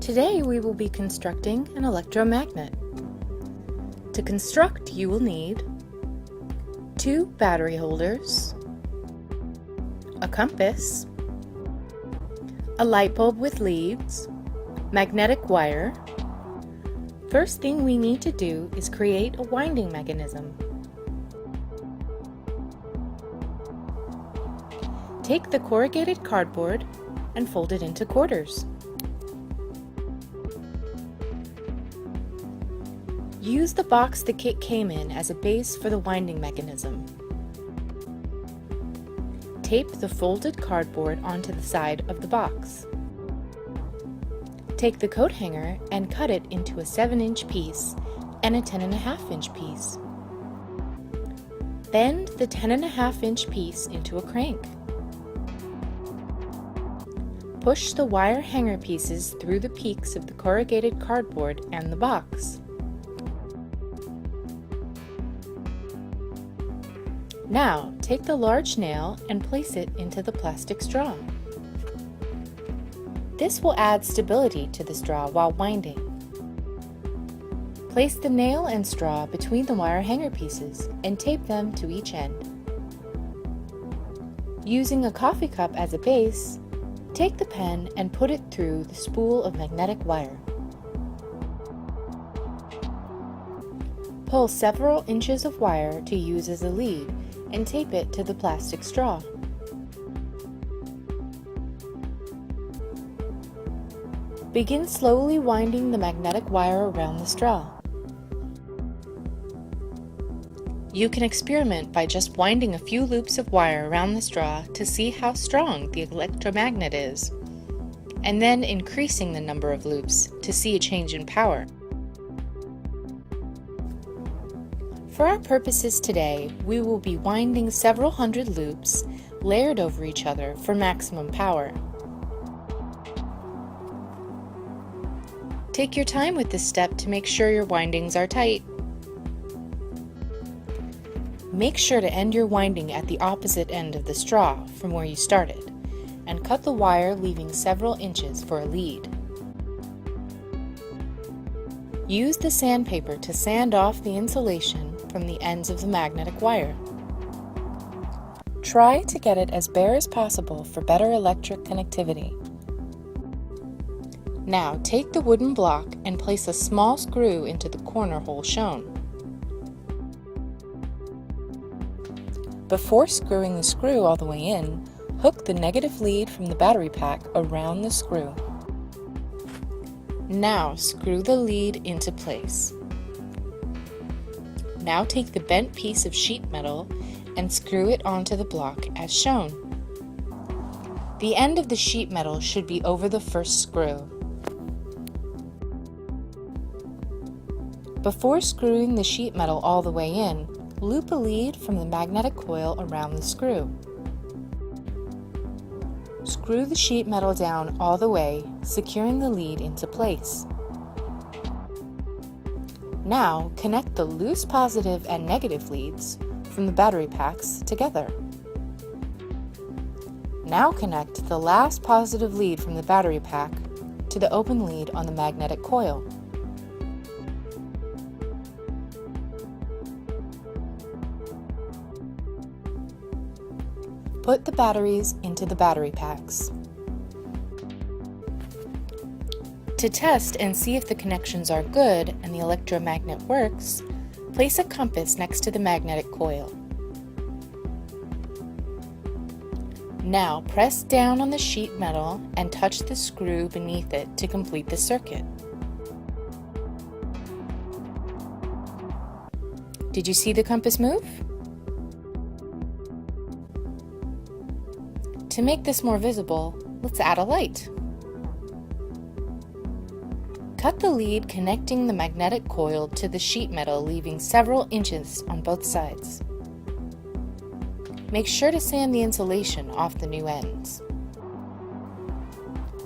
Today we will be constructing an electromagnet. To construct, you will need 2 battery holders, a compass, a light bulb with leads, magnetic wire. First thing we need to do is create a winding mechanism. Take the corrugated cardboard and fold it into quarters. Use the box the kit came in as a base for the winding mechanism. Tape the folded cardboard onto the side of the box. Take the coat hanger and cut it into a 7-inch piece and a 10.5-inch piece. Bend the 10.5-inch piece into a crank. Push the wire hanger pieces through the peaks of the corrugated cardboard and the box. Now, take the large nail and place it into the plastic straw. This will add stability to the straw while winding. Place the nail and straw between the wire hanger pieces and tape them to each end. Using a coffee cup as a base, take the pen and put it through the spool of magnetic wire. Pull several inches of wire to use as a lead and tape it to the plastic straw. Begin slowly winding the magnetic wire around the straw. You can experiment by just winding a few loops of wire around the straw to see how strong the electromagnet is, and then increasing the number of loops to see a change in power. For our purposes today, we will be winding several hundred loops layered over each other for maximum power. Take your time with this step to make sure your windings are tight. Make sure to end your winding at the opposite end of the straw from where you started, and cut the wire leaving several inches for a lead. Use the sandpaper to sand off the insulation from the ends of the magnetic wire. Try to get it as bare as possible for better electric connectivity. Now take the wooden block and place a small screw into the corner hole shown. Before screwing the screw all the way in, hook the negative lead from the battery pack around the screw. Now screw the lead into place. Now take the bent piece of sheet metal and screw it onto the block as shown. The end of the sheet metal should be over the first screw. Before screwing the sheet metal all the way in, loop a lead from the magnetic coil around the screw. Screw the sheet metal down all the way, securing the lead into place. Now, connect the loose positive and negative leads from the battery packs together. Now connect the last positive lead from the battery pack to the open lead on the magnetic coil. Put the batteries into the battery packs. To test and see if the connections are good and the electromagnet works, place a compass next to the magnetic coil. Now press down on the sheet metal and touch the screw beneath it to complete the circuit. Did you see the compass move? To make this more visible, let's add a light. Cut the lead connecting the magnetic coil to the sheet metal, leaving several inches on both sides. Make sure to sand the insulation off the new ends.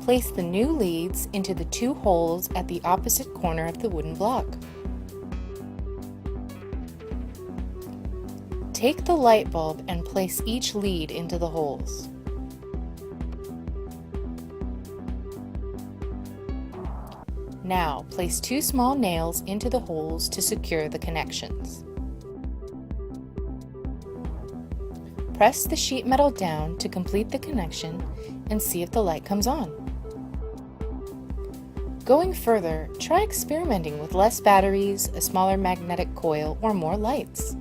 Place the new leads into the 2 holes at the opposite corner of the wooden block. Take the light bulb and place each lead into the holes. Now, place 2 small nails into the holes to secure the connections. Press the sheet metal down to complete the connection and see if the light comes on. Going further, try experimenting with less batteries, a smaller magnetic coil, or more lights.